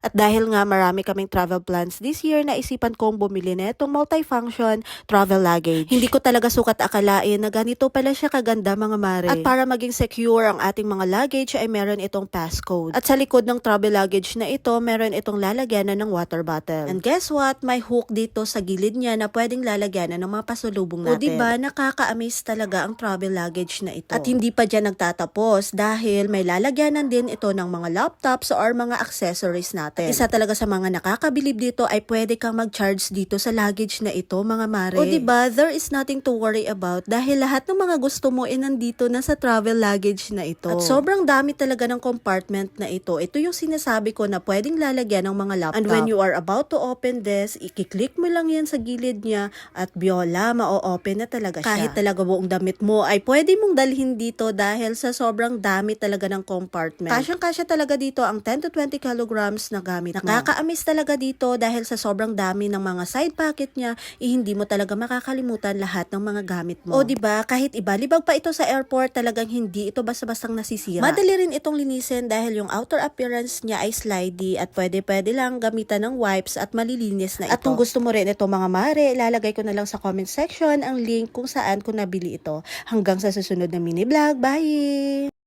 At dahil nga marami kaming travel plans this year, naisipan kong bumili na itong multifunction travel luggage. Hindi ko talaga sukat akalain na ganito pala siya kaganda mga mare. At para maging secure ang ating mga luggage ay meron itong passcode. At sa likod ng travel luggage na ito, meron itong lalagyanan ng water bottle. And guess what? May hook dito sa gilid niya na pwedeng lalagyanan ng mga pasulubong natin. O diba, nakaka-amaze talaga ang travel luggage na ito. At hindi pa dyan nagtatapos dahil may lalagyanan din ito ng mga laptops or mga accessories natin. At isa talaga sa mga nakakabilib dito ay pwede kang mag-charge dito sa luggage na ito mga mare. O diba, there is nothing to worry about dahil lahat ng mga gusto mo ay nandito na sa travel luggage na ito. At sobrang dami talaga ng compartment na ito. Ito yung sinasabi ko na pwedeng lalagyan ng mga laptop. And when you are about to open this, i-click mo lang yan sa gilid niya at biola, ma-open na talaga siya. Kahit talaga buong damit mo ay pwede mong dalhin dito dahil sa sobrang dami talaga ng compartment. Kasyang-kasya talaga dito ang 10 to 20 kilograms na gamit mo. Nakaka-amaze talaga dito dahil sa sobrang dami ng mga side pocket niya, hindi mo talaga makakalimutan lahat ng mga gamit mo. O diba, kahit ibalibag pa ito sa airport, talagang hindi ito basta-bastang nasisira. Madali rin itong linisin dahil yung outer appearance niya ay slidey at pwede lang gamitan ng wipes at malilinis na ito. At kung gusto mo rin ito mga mare, ilalagay ko na lang sa comment section ang link kung saan ko nabili ito. Hanggang sa susunod na mini vlog. Bye!